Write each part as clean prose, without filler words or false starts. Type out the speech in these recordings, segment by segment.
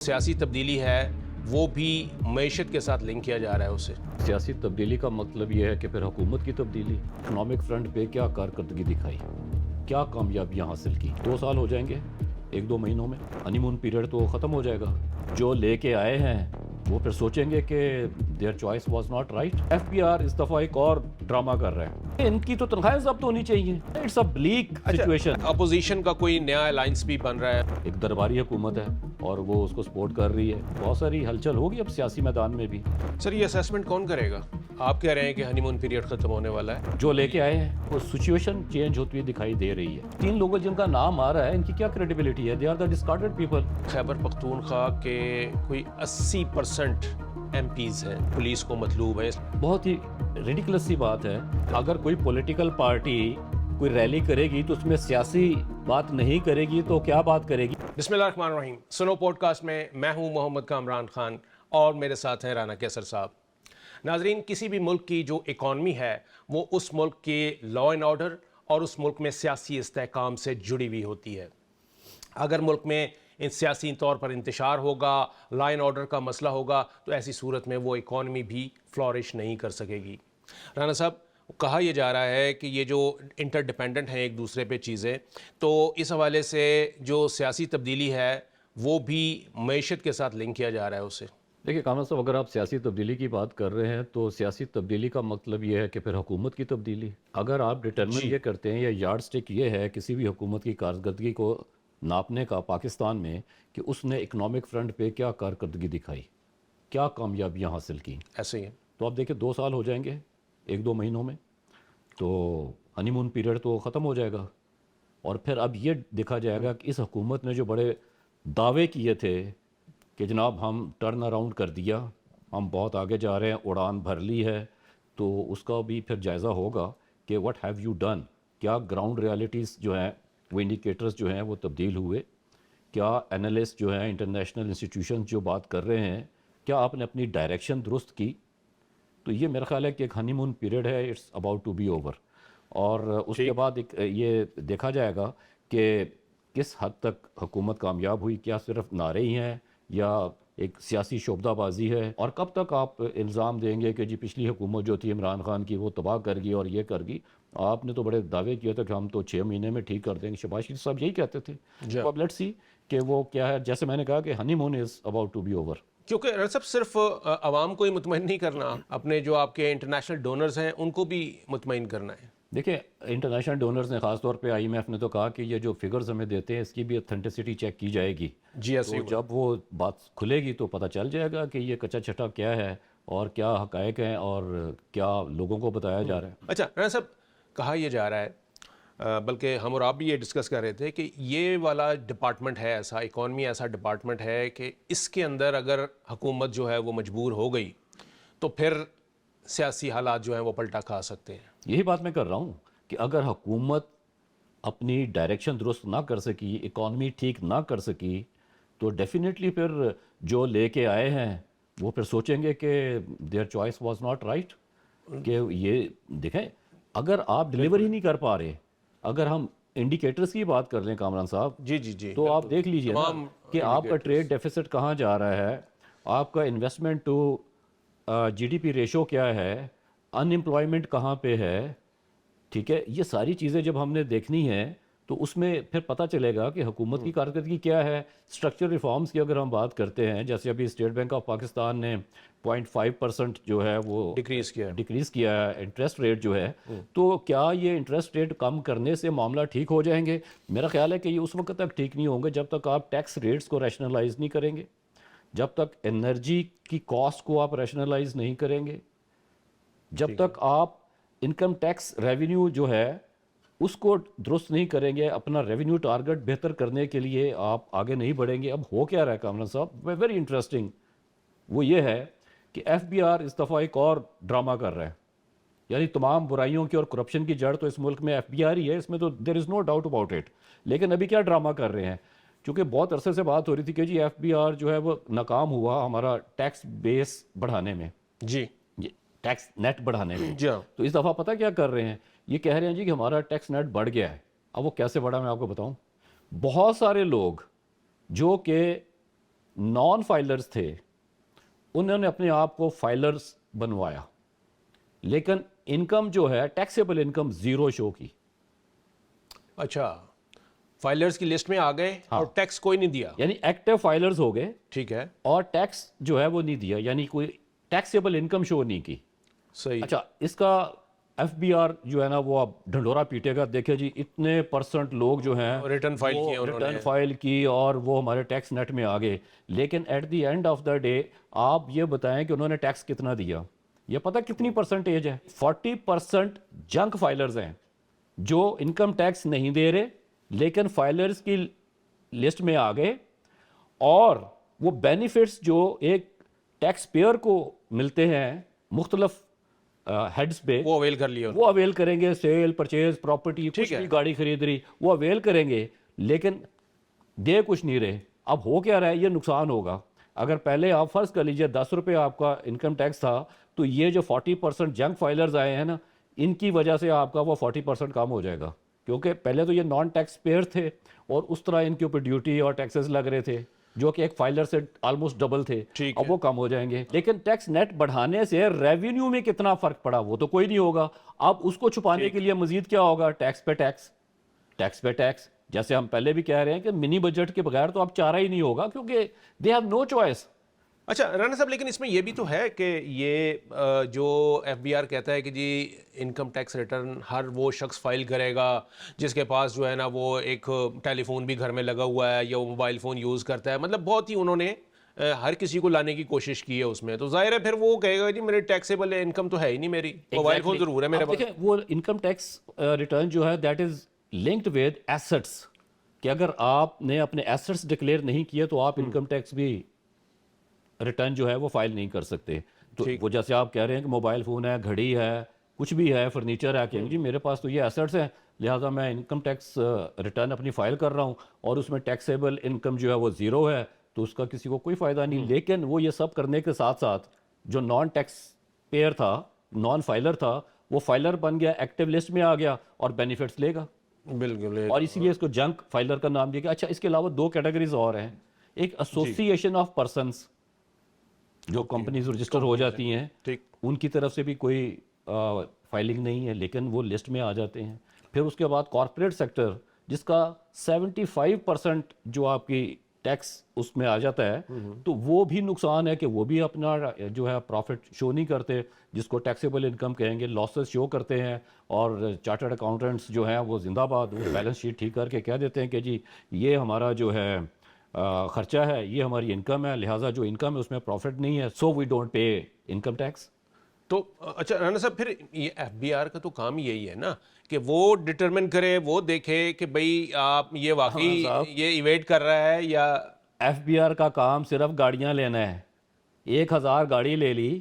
سیاسی تبدیلی ہے وہ بھی معیشت کے ساتھ لنک کیا جا رہا ہے اسے۔ سیاسی تبدیلی کا مطلب یہ ہے کہ پھر حکومت کی تبدیلی، اکنامک فرنٹ پہ کیا کارکردگی دکھائی، کیا کامیابیاں حاصل کی۔ 2 سال ہو جائیں گے 1-2 مہینوں میں، ہنی مون پیریڈ تو ختم ہو جائے گا۔ جو لے کے آئے ہیں وہ پھر سوچیں گے کہ their choice was not right. F B R اس دفعہ ایک اور ڈرامہ کر رہے ہیں، ان کی تو تنخواہیں ضبط ہونی چاہیے۔ It's a bleak situation. Opposition کا کوئی نیا الائنس بھی بن رہا ہے۔ ایک درباری حکومت ہے اور وہ اس کو سپورٹ کر رہی ہے، بہت ساری ہلچل ہوگی اب سیاسی میدان میں بھی۔ سر یہ اسیسمنٹ کون کرے گا؟ آپ کہہ رہے ہیں کہ ہنی مون پیریڈ ختم ہونے والا ہے۔ جو لے کے آئے ہیں وہ سچویشن چینج ہوتی ہوئی دکھائی دے رہی ہے۔ 3 لوگ جن کا نام آ رہا ہے، ان کی کیا کریڈیبلٹی ہے؟ They are the discarded people. Khyber Pakhtunkhwa کے کوئی 80% ایم پیز ہیں، پولیس کو مطلوب ہے۔ بہت ہی ریڈیکلس سی بات ہے، اگر کوئی پولیٹیکل پارٹی کوئی ریلی کرے گی تو اس میں سیاسی بات نہیں کرے گی تو کیا بات کرے گی؟ بسم اللہ الرحمن الرحیم۔ سنو پوڈ کاسٹ میں میں ہوں محمد کامران خان اور میرے ساتھ ہیں رانا کیسر صاحب۔ ناظرین، کسی بھی ملک کی جو اکانومی ہے وہ اس ملک کے لا اینڈ آرڈر اور اس ملک میں سیاسی استحکام سے جڑی ہوئی ہوتی ہے۔ اگر ملک میں سیاسی طور پر انتشار ہوگا، لا اینڈ آرڈر کا مسئلہ ہوگا، تو ایسی صورت میں وہ اکانومی بھی فلورش نہیں کر سکے گی۔ رانا صاحب، کہا یہ جا رہا ہے کہ یہ جو انٹر ڈیپینڈنٹ ہیں ایک دوسرے پہ چیزیں، تو اس حوالے سے جو سیاسی تبدیلی ہے وہ بھی معیشت کے ساتھ لنک کیا جا رہا ہے اسے۔ دیکھیں کامران صاحب، اگر آپ سیاسی تبدیلی کی بات کر رہے ہیں تو سیاسی تبدیلی کا مطلب یہ ہے کہ پھر حکومت کی تبدیلی۔ اگر آپ ڈٹرمن یہ کرتے ہیں یا یارڈ سٹک یہ ہے کسی بھی حکومت کی کارکردگی کو ناپنے کا پاکستان میں کہ اس نے اکنامک فرنٹ پہ کیا کارکردگی دکھائی، کیا کامیابیاں حاصل کی، ایسے ہی ہے۔ تو آپ دیکھیں 2 سال ہو جائیں گے 1-2 مہینوں میں، تو ہنی مون پیریڈ تو ختم ہو جائے گا، اور پھر اب یہ دیکھا جائے گا کہ اس حکومت نے جو بڑے دعوے کیے تھے کہ جناب ہم ٹرن اراؤنڈ کر دیا، ہم بہت آگے جا رہے ہیں، اڑان بھر لی ہے، تو اس کا بھی پھر جائزہ ہوگا کہ واٹ ہیو یو ڈن، کیا گراؤنڈ ریالٹیز جو ہیں وہ انڈیکیٹرز جو ہیں وہ تبدیل ہوئے، کیا انالسٹ جو ہیں انٹرنیشنل انسٹیٹیوشنز جو بات کر رہے ہیں، کیا آپ نے اپنی ڈائریکشن درست کی۔ تو یہ میرا خیال ہے کہ ایک ہنی مون پیریڈ ہے، it's about to be over, اور اس کے بعد ایک یہ دیکھا جائے گا کہ کس حد تک حکومت کامیاب ہوئی، کیا صرف نعرے ہی ہیں یا ایک سیاسی شعبدہ بازی ہے، اور کب تک آپ الزام دیں گے کہ جی پچھلی حکومت جو تھی عمران خان کی وہ تباہ کر گئی اور یہ کر گئی۔ آپ نے تو بڑے دعوے کیے تھے کہ ہم تو 6 مہینے میں ٹھیک کر دیں گے، شہباز شریف صاحب یہی کہتے تھے۔ تو اب لیٹس سی کہ وہ کیا ہے۔ جیسے میں نے کہا کہ honeymoon is about to be over. کیونکہ رسب صرف عوام کو ہی مطمئن نہیں کرنا، اپنے جو آپ کے انٹرنیشنل ڈونرز ہیں ان کو بھی مطمئن کرنا ہے۔ دیکھیں انٹرنیشنل ڈونرز نے، خاص طور پہ IMF نے تو کہا کہ یہ جو فگرز ہمیں دیتے ہیں اس کی بھی اتھینٹسٹی چیک کی جائے گی۔ جی ایسے تو جب وہ بات کھلے گی تو پتہ چل جائے گا کہ یہ کچا چھٹا کیا ہے اور کیا حقائق ہیں اور کیا لوگوں کو بتایا جا رہا ہے۔ اچھا رانا صاحب، کہا یہ جا رہا ہے، بلکہ ہم اور آپ بھی یہ ڈسکس کر رہے تھے کہ یہ والا ڈپارٹمنٹ ہے ایسا، اکانومی ایسا ڈپارٹمنٹ ہے کہ اس کے اندر اگر حکومت جو ہے وہ مجبور ہو گئی تو پھر سیاسی حالات جو ہیں وہ پلٹا کھا سکتے ہیں۔ یہی بات میں کر رہا ہوں کہ اگر حکومت اپنی ڈائریکشن درست نہ کر سکی، اکانومی ٹھیک نہ کر سکی، تو ڈیفینیٹلی پھر جو لے کے آئے ہیں وہ پھر سوچیں گے کہ their choice was not right. کہ یہ دیکھیں اگر آپ ڈلیور ہی نہیں کر پا رہے، اگر ہم انڈیکیٹرز کی بات کر لیں کامران صاحب، جی تو آپ دیکھ لیجئے نا کہ آپ کا ٹریڈ ڈیفیسٹ کہاں جا رہا ہے، آپ کا انویسٹمنٹ ٹو GDP ریشو کیا ہے، ان امپلائمنٹ کہاں پہ ہے، ٹھیک ہے۔ یہ ساری چیزیں جب ہم نے دیکھنی ہیں تو اس میں پھر پتہ چلے گا کہ حکومت کی کارکردگی کیا ہے۔ اسٹرکچر ریفارمز کی اگر ہم بات کرتے ہیں، جیسے ابھی اسٹیٹ بینک آف پاکستان نے 0.5% جو ہے وہ ڈیکریز کیا ہے انٹرسٹ ریٹ جو ہے، تو کیا یہ انٹرسٹ ریٹ کم کرنے سے معاملہ ٹھیک ہو جائیں گے؟ میرا خیال ہے کہ یہ اس وقت تک ٹھیک نہیں ہوں گے جب تک آپ ٹیکس ریٹس کو ریشنلائز نہیں کریں گے، جب تک انرجی کی کاسٹ کو آپ ریشنلائز نہیں کریں گے، جب تک آپ انکم ٹیکس ریونیو جو ہے اس کو درست نہیں کریں گے، اپنا ریونیو ٹارگٹ بہتر کرنے کے لیے آپ آگے نہیں بڑھیں گے۔ اب ہو کیا رہا ہے کامران صاحب، ویری انٹرسٹنگ، وہ یہ ہے کہ FBR اس دفعہ ایک اور ڈرامہ کر رہا ہے، یعنی تمام برائیوں کی اور کرپشن کی جڑ تو اس ملک میں FBR ہی ہے، اس میں تو دیر از نو ڈاؤٹ اباؤٹ اٹ۔ لیکن ابھی کیا ڈرامہ کر رہے ہیں، چونکہ بہت عرصے سے بات ہو رہی تھی کہ جی FBR جو ہے وہ ناکام ہوا ہمارا ٹیکس بیس بڑھانے میں، جی ٹیکس نیٹ بڑھانے میں، جی ہاں۔ تو اس دفعہ پتہ کیا کر رہے ہیں، یہ کہہ رہے ہیں جی کہ ہمارا ٹیکس نیٹ بڑھ گیا ہے۔ اب وہ کیسے بڑھا میں آپ کو بتاؤں، بہت سارے لوگ جو کہ نان فائلرز تھے انہوں نے اپنے آپ کو فائلرز بنوایا, لیکن انکم جو ہے ٹیکسیبل انکم زیرو شو کی. اچھا, فائلرز کی لسٹ میں آ گئے اور ٹیکس کوئی نہیں دیا, یعنی ایکٹیو فائلرز ہو گئے, ٹھیک ہے, اور ٹیکس جو ہے وہ نہیں دیا, یعنی کوئی ٹیکسیبل انکم شو نہیں کی. صحیح. اچھا, اس کا ایف بی آر جو ہے نا وہ اب ڈھنڈورا پیٹے گا, دیکھیں جی اتنے پرسنٹ لوگ جو ہیں ریٹرن فائل کیے انہوں نے, ریٹرن فائل کی اور وہ ہمارے ٹیکس نیٹ میں آ گئے, لیکن at the end of the day آپ یہ بتائیں کہ انہوں نے ٹیکس کتنا دیا. یہ پتہ کتنی پرسنٹیج ہے؟ 40% جنک فائلرز ہیں جو انکم ٹیکس نہیں دے رہے لیکن فائلرز کی لسٹ میں آ گئے, اور وہ بینیفٹس جو ایک ٹیکس پیئر کو ملتے ہیں مختلف ہیڈز پہ, وہ اویل کر لیا, وہ اویل کریں گے. سیل, پرچیز, پراپرٹی, کچھ بھی گاڑی خرید رہی وہ اویل کریں گے, لیکن دے کچھ نہیں رہے. اب ہو کیا رہا ہے, یہ نقصان ہوگا. اگر پہلے آپ فرض کر لیجئے 10 روپے آپ کا انکم ٹیکس تھا, تو یہ جو 40% جنک فائلرز آئے ہیں نا, ان کی وجہ سے آپ کا وہ 40% کم ہو جائے گا, کیونکہ پہلے تو یہ نان ٹیکس پیئر تھے اور اس طرح ان کے اوپر ڈیوٹی اور ٹیکسز لگ رہے تھے جو کہ ایک فائلر سے آلموسٹ ڈبل تھے. اب وہ کم ہو جائیں گے, لیکن ٹیکس نیٹ بڑھانے سے ریونیو میں کتنا فرق پڑا وہ تو کوئی نہیں ہوگا. اب اس کو چھپانے کے لیے مزید کیا ہوگا؟ ٹیکس پہ ٹیکس, ٹیکس پہ ٹیکس. جیسے ہم پہلے بھی کہہ رہے ہیں کہ منی بجٹ کے بغیر تو اب چارہ ہی نہیں ہوگا, کیونکہ دے ہیو نو چوائس. اچھا رانا صاحب, لیکن اس میں یہ بھی تو ہے کہ یہ جو ایف بی آر کہتا ہے کہ جی انکم ٹیکس ریٹرن ہر وہ شخص فائل کرے گا جس کے پاس جو ہے نا وہ ایک ٹیلی فون بھی گھر میں لگا ہوا ہے یا وہ موبائل فون یوز کرتا ہے, مطلب بہت ہی انہوں نے ہر کسی کو لانے کی کوشش کی ہے اس میں, تو ظاہر ہے پھر وہ کہے گا جی میرے ٹیکسیبل انکم تو ہے ہی نہیں, میری موبائل فون ضرور ہے میرے پاس. دیکھیں وہ انکم ٹیکس ریٹرن جو ہے that is linked with assets, کہ اگر آپ نے اپنے ایسٹس ڈکلیئر نہیں کیے تو آپ انکم ٹیکس بھی ریٹرن جو ہے وہ فائل نہیں کر سکتے. تو وہ جیسے آپ کہہ رہے ہیں کہ موبائل فون ہے, گھڑی ہے, کچھ بھی ہے, فرنیچر ہے, کہ جی میرے پاس تو یہ ایسٹس ہیں لہٰذا میں انکم ٹیکس ریٹرن اپنی فائل کر رہا ہوں اور اس میں ٹیکسیبل انکم جو ہے وہ زیرو ہے, تو اس کا کسی کو کوئی فائدہ نہیں. لیکن وہ یہ سب کرنے کے ساتھ ساتھ جو نان ٹیکس پیئر تھا, نان فائلر تھا, وہ فائلر بن گیا, ایکٹیو لسٹ میں آ گیا اور بینیفٹس لے گا. بالکل, اور اسی لیے اس کو جنک فائلر کا نام دیا گیا. اچھا, اس کے علاوہ 2 کیٹیگریز اور ہیں. ایک ایسوسی ایشن آف پرسنس, جو کمپنیز رجسٹر ہو جاتی ہیں, ان کی طرف سے بھی کوئی فائلنگ نہیں ہے لیکن وہ لسٹ میں آ جاتے ہیں. پھر اس کے بعد کارپوریٹ سیکٹر جس کا 75% جو آپ کی ٹیکس اس میں آ جاتا ہے, تو وہ بھی نقصان ہے کہ وہ بھی اپنا جو ہے پروفٹ شو نہیں کرتے, جس کو ٹیکسیبل انکم کہیں گے, لاسز شو کرتے ہیں, اور چارٹرڈ اکاؤنٹنٹس جو ہیں وہ زندہ باد بیلنس شیٹ ٹھیک کر کے کہہ دیتے ہیں کہ جی یہ ہمارا جو ہے خرچہ ہے, یہ ہماری انکم ہے, لہٰذا جو انکم ہے اس میں پروفٹ نہیں ہے, so we don't pay income tax. تو اچھا رانا صاحب, پھر یہ ایف بی آر کا تو کام یہی ہے نا کہ وہ ڈٹرمن کرے, وہ دیکھے کہ بھئی آپ یہ واقعی یہ ایویٹ کر رہا ہے یا. ایف بی آر کا کام صرف گاڑیاں لینا ہے. 1000 گاڑی لے لی,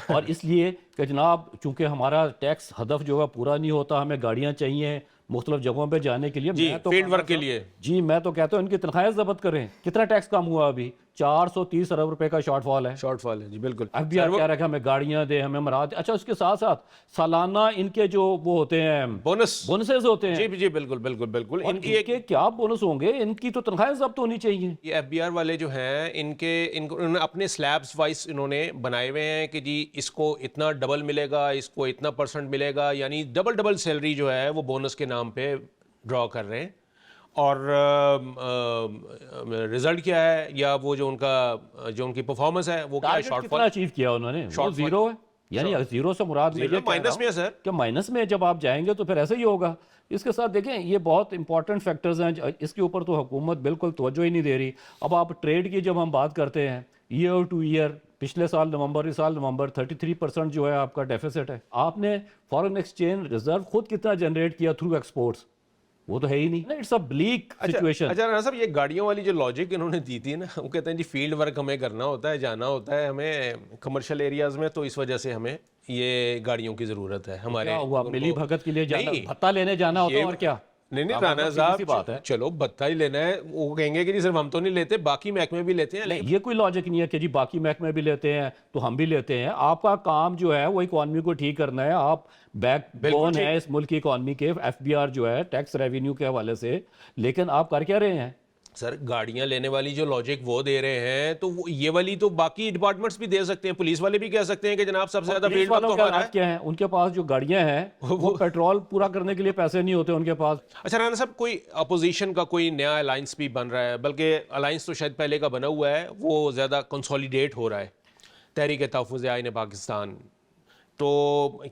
اور اس لیے کہ جناب چونکہ ہمارا ٹیکس ہدف جو ہے پورا نہیں ہوتا, ہمیں گاڑیاں چاہیے مختلف جگہوں پہ جانے کے لیے, جی فیلڈ ورک کے لیے. جی میں تو کہتا ہوں ان کی تنخواہیں ضبط کریں. کتنا ٹیکس کم ہوا ابھی؟ 430 ارب روپے کا شارٹ فال ہے. شارٹ فال ہے جی, بالکل. ایف بی آر کہہ رہا ہے کہ ہمیں گاڑیاں دے, ہمیں مراد. اچھا, اس کے ساتھ ساتھ سالانہ ان کے جو وہ ہوتے ہیں بونسز ہوتے ہیں. جی جی بالکل بالکل بالکل. ان کے کیا بونس ہوں گے, ان کی تو تنخواہیں ضبط ہونی چاہیے. یہ ایف بی آر والے جو ہیں انہوں نے اپنے سلیبس وائز انہوں نے بنائے ہوئے ہیں کہ جی اس کو اتنا ڈبل ملے گا, اس کو اتنا % ملے گا, یعنی ڈبل سیلری جو ہے وہ بونس کے نام پہ ڈرا کر رہے ہیں. اور رزلٹ کیا ہے, یا وہ جو ان کی پرفارمنس ہے وہ کیا ہے, شارٹ فال کتنا اچیو کیا انہوں نے, وہ زیرو ہے. یعنی زیرو سے مراد مائنس میں ہے سر, کہ مائنس میں جب آپ جائیں گے تو پھر ایسا ہی ہوگا. اس کے ساتھ دیکھیں یہ بہت امپورٹنٹ فیکٹرز ہیں, اس کے اوپر تو حکومت بالکل توجہ ہی نہیں دے رہی. اب آپ ٹریڈ کی جب ہم بات کرتے ہیں, ایئر ٹو ایئر, پچھلے سال نومبر اس سال نومبر 33% جو ہے آپ کا ڈیفیسٹ ہے. آپ نے فارن ایکسچینج ریزرو خود کتنا جنریٹ کیا تھرو ایکسپورٹس, وہ تو ہے ہی نہیں. It's a bleak situation. اچھا رانا صاحب, یہ گاڑیوں والی جو لاجک انہوں نے دی تھی نا, وہ کہتے ہیں جی فیلڈ ورک ہمیں کرنا ہوتا ہے, جانا ہوتا ہے ہمیں کمرشل ایریاز میں, تو اس وجہ سے ہمیں یہ گاڑیوں کی ضرورت ہے. ہمارے کیا ہوا, ملی بھگت کے لیے جانا, بھتہ لینے جانا ہوتا ہے, اور کیا. نہیں رانا صاحب, چلو بھتہ ہی لینا ہے, وہ کہیں گے کہ جی صرف ہم تو نہیں لیتے, باقی محکمے بھی لیتے ہیں. یہ کوئی لاجک نہیں ہے کہ جی باقی محکمے بھی لیتے ہیں تو ہم بھی لیتے ہیں. آپ کا کام جو ہے وہ اکانومی کو ٹھیک کرنا ہے. آپ بیک بون ہے اس ملک کی اکانومی کے, ایف بی آر جو ہے ٹیکس ریونیو کے حوالے سے, لیکن آپ کر کیا رہے ہیں؟ سر گاڑیاں لینے والی جو لاجک وہ دے رہے ہیں تو یہ والی تو باقی ڈپارٹمنٹس بھی دے سکتے ہیں, پولیس والے بھی کہہ سکتے ہیں کہ جناب سب سے زیادہ پولیس فیلڈ والوں وقت کے ہمارا حالات کیا ہیں, ان کے پاس جو گاڑیاں ہیں وہ پیٹرول پورا کرنے کے لیے پیسے نہیں ہوتے ان کے پاس. اچھا رانا صاحب, کوئی اپوزیشن کا کوئی نیا الائنس بھی بن رہا ہے, بلکہ الائنس تو شاید پہلے کا بنا ہوا ہے, وہ زیادہ کنسولیڈیٹ ہو رہا ہے, تحریک تحفظ آئین پاکستان. تو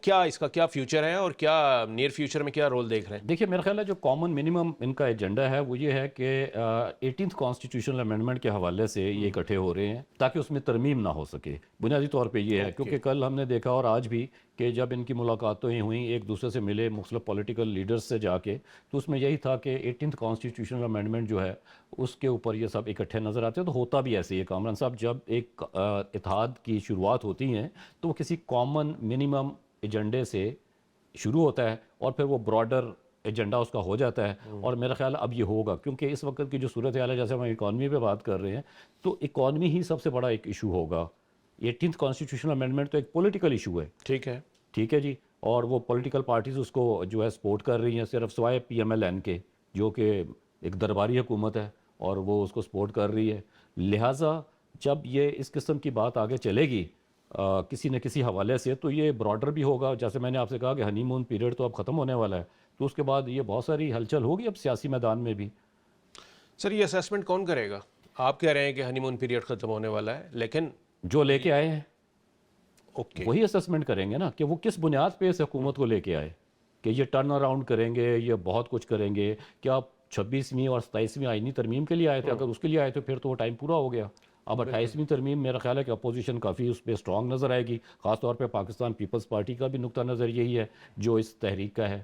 کیا اس کا کیا فیوچر ہے اور کیا نیئر فیوچر میں کیا رول دیکھ رہے ہیں؟ دیکھیے میرا خیال ہے جو کامن منیمم ان کا ایجنڈا ہے وہ یہ ہے کہ 18th کانسٹیٹیوشنل امینڈمنٹ کے حوالے سے یہ اکٹھے ہو رہے ہیں تاکہ اس میں ترمیم نہ ہو سکے. بنیادی طور پہ یہ ہے کیونکہ کل ہم نے دیکھا اور آج بھی کہ جب ان کی ملاقاتیں ہوئیں, ایک دوسرے سے ملے مختلف پولیٹیکل لیڈرز سے جا کے, تو اس میں یہی تھا کہ 18th کانسٹیٹیوشنل امینڈمنٹ جو ہے اس کے اوپر یہ سب اکٹھے نظر آتے ہیں. تو ہوتا بھی ایسے ہی ہے کامران صاحب, جب ایک اتحاد کی شروعات ہوتی ہیں تو وہ کسی کامن منیمم ایجنڈے سے شروع ہوتا ہے اور پھر وہ براڈر ایجنڈا اس کا ہو جاتا ہے. اور میرا خیال اب یہ ہوگا کیونکہ اس وقت کی جو صورتحال ہے, جیسے ہم اکانومی پہ بات کر رہے ہیں, تو اکانومی ہی سب سے بڑا ایک ایشو ہوگا. 18th کانسٹیٹیوشنل امینڈمنٹ تو ایک پولیٹیکل ایشو ہے, ٹھیک ہے جی, اور وہ پولیٹیکل پارٹیز اس کو جو ہے سپورٹ کر رہی ہیں, صرف سوائے PMLN کے جو کہ ایک درباری حکومت ہے اور وہ اس کو سپورٹ کر رہی ہے. لہٰذا جب یہ اس قسم کی بات آگے چلے گی کسی نہ کسی حوالے سے, تو یہ براڈر بھی ہوگا. جیسے میں نے آپ سے کہا کہ ہنی مون پیریڈ تو اب ختم ہونے والا ہے, تو اس کے بعد یہ بہت ساری ہلچل ہوگی اب سیاسی میدان میں بھی. سر یہ اسیسمنٹ کون کرے گا؟ آپ کہہ رہے ہیں کہ ہنی مون پیریڈ ختم ہونے والا ہے, لیکن جو لے کے آئے ہیں وہی اسیسمنٹ کریں گے نا کہ وہ کس بنیاد پہ اس حکومت کو لے کے آئے, کہ یہ ٹرن اراؤنڈ کریں گے, یہ بہت کچھ کریں گے. کیا آپ 26ویں اور 27ویں آئینی ترمیم کے لیے آئے تھے؟ اگر اس کے لیے آئے تو پھر تو وہ ٹائم پورا ہو گیا. اب 28ویں ترمیم میرا خیال ہے کہ اپوزیشن کافی اس پہ سٹرانگ نظر آئے گی, خاص طور پہ پاکستان پیپلز پارٹی کا بھی نقطہ نظر یہی ہے جو اس تحریک کا ہے.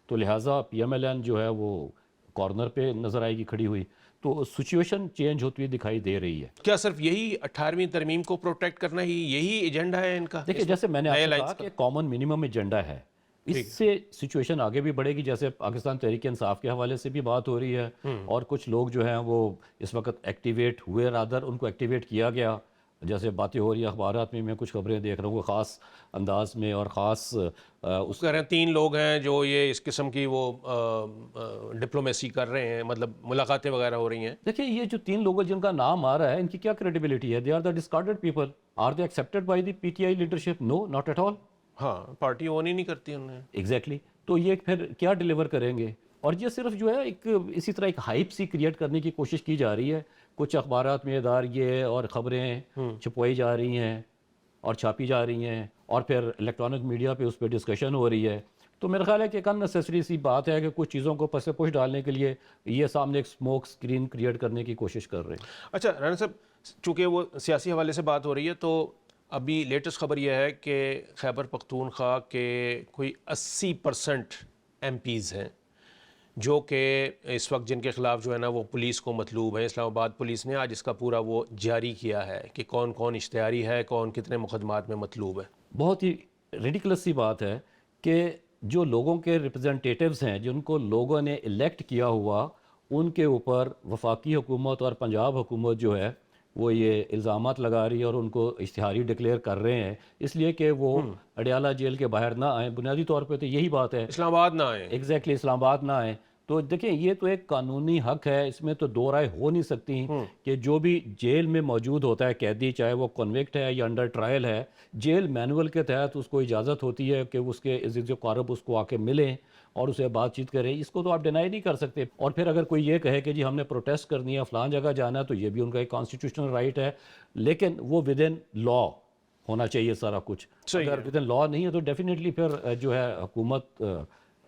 تو لہٰذا PMLN جو ہے وہ کارنر پہ نظر آئے گی کھڑی ہوئی. تو سچویشن چینج ہوتی ہوئی دکھائی دے رہی ہے. کیا صرف یہی 18ویں ترمیم کو پروٹیکٹ کرنا ہی یہی ایجنڈا ہے ان کا؟ دیکھیں جیسے میں نے آپ سے کہا کہ کامن منیمم ایجنڈا ہے, اس سے سچویشن آگے بھی بڑھے گی. جیسے پاکستان تحریک انصاف کے حوالے سے بھی بات ہو رہی ہے, اور کچھ لوگ جو ہیں وہ اس وقت ایکٹیویٹ ہوئے, رادر ان کو ایکٹیویٹ کیا گیا. جیسے باتیں ہو رہی ہیں اخبارات میں کچھ خبریں دیکھ رہا ہوں خاص انداز میں, اور خاص اس کہہ رہے ہیں 3 لوگ ہیں جو یہ اس قسم کی وہ ڈپلومیسی کر رہے ہیں, مطلب ملاقاتیں وغیرہ ہو رہی ہیں. دیکھیں یہ جو 3 لوگ جن کا نام آ رہا ہے ان کی کیا کریڈیبلٹی ہے؟ They are the discarded people. Are they accepted by the PTI leadership? No, not at all. ہاں, پارٹی اون ہی نہیں کرتی انہوں نے. ایگزیکٹلی. تو یہ پھر کیا ڈیلیور کریں گے؟ اور یہ صرف جو ہے ایک اسی طرح ایک ہائپ سی کریٹ کرنے کی کوشش کی جا رہی ہے. کچھ اخبارات میں ادار یہ اور خبریں چھپوائی جا رہی ہیں اور چھاپی جا رہی ہیں, اور پھر الیکٹرانک میڈیا پہ اس پہ ڈسکشن ہو رہی ہے. تو میرا خیال ہے کہ ایک ان نیسیسری سی بات ہے کہ کچھ چیزوں کو پس پش ڈالنے کے لیے یہ سامنے ایک اسموک اسکرین کریٹ کرنے کی کوشش کر رہے ہیں. اچھا رانا صاحب, چونکہ وہ سیاسی حوالے سے بات ہو رہی ہے, تو ابھی لیٹسٹ خبر یہ ہے کہ خیبر پختونخوا کے کوئی 80% MPs ہیں جو کہ اس وقت جن کے خلاف جو ہے نا وہ پولیس کو مطلوب ہے. اسلام آباد پولیس نے آج اس کا پورا وہ جاری کیا ہے کہ کون کون اشتہاری ہے, کون کتنے مقدمات میں مطلوب ہے. بہت ہی ریڈیکلس سی بات ہے کہ جو لوگوں کے ریپرزنٹیٹیوز ہیں جن کو لوگوں نے الیکٹ کیا ہوا, ان کے اوپر وفاقی حکومت اور پنجاب حکومت جو ہے وہ یہ الزامات لگا رہی ہے اور ان کو اشتہاری ڈکلیئر کر رہے ہیں اس لیے کہ وہ اڈیالہ جیل کے باہر نہ آئیں. بنیادی طور پہ تو یہی بات ہے, اسلام آباد نہ آئیں. ایگزیکٹلی, اسلام آباد نہ آئیں. تو دیکھیں یہ تو ایک قانونی حق ہے, اس میں تو دو رائے ہو نہیں سکتی کہ جو بھی جیل میں موجود ہوتا ہے قیدی, چاہے وہ کنوکٹ ہے یا انڈر ٹرائل ہے, جیل مینول کے تحت اس کو اجازت ہوتی ہے کہ اس کے عزیز و قارب اس کو آ کے ملیں اور اسے بات چیت کریں. اس کو تو آپ ڈینائی نہیں کر سکتے. اور پھر اگر کوئی یہ کہے کہ جی ہم نے پروٹیسٹ کرنی ہے, فلان جگہ جانا ہے, تو یہ بھی ان کا ایک کانسٹیٹیوشنل رائٹ ہے, لیکن وہ ود ان لا ہونا چاہیے سارا کچھ. اگر ود ان لا نہیں ہے تو ڈیفینیٹلی پھر جو ہے حکومت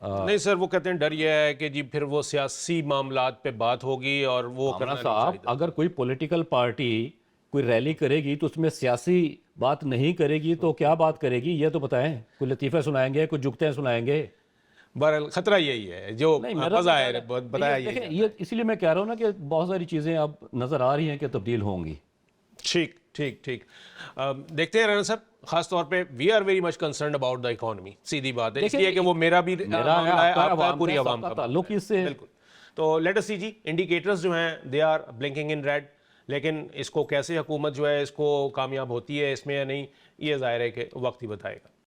نہیں سر, وہ کہتے ہیں ڈر یہ ہے کہ جی پھر وہ سیاسی معاملات پہ بات ہوگی اور وہ کرنا نہیں چاہیے. اگر کوئی پولیٹیکل پارٹی کوئی ریلی کرے گی تو اس میں سیاسی بات نہیں کرے گی تو کیا بات کرے گی یہ تو بتائیں. کوئی لطیفے سنائیں گے, کوئی جگتیں سنائیں گے؟ بہرحال خطرہ یہی ہے جو ظاہر ہے, بتایا یہ اسی لیے میں کہہ رہا ہوں نا کہ بہت ساری چیزیں اب نظر آ رہی ہیں کہ تبدیل ہوں گی. ٹھیک ٹھیک ٹھیک. دیکھتے ہیں رانا صاحب, خاص طور پہ we are very much concerned about the economy. سیدھی بات ہے, اس لیے کہ وہ میرا بھی معاملہ ہے, آپ کا, پوری عوام کا تعلق اس سے. بالکل. تو لیٹ اس سی جی, انڈیکیٹرز جو ہیں they are blinking in red, لیکن اس کو کیسے حکومت جو ہے اس کو کامیاب ہوتی ہے اس میں یا نہیں, یہ ظاہر ہے کہ وقت ہی بتائے گا.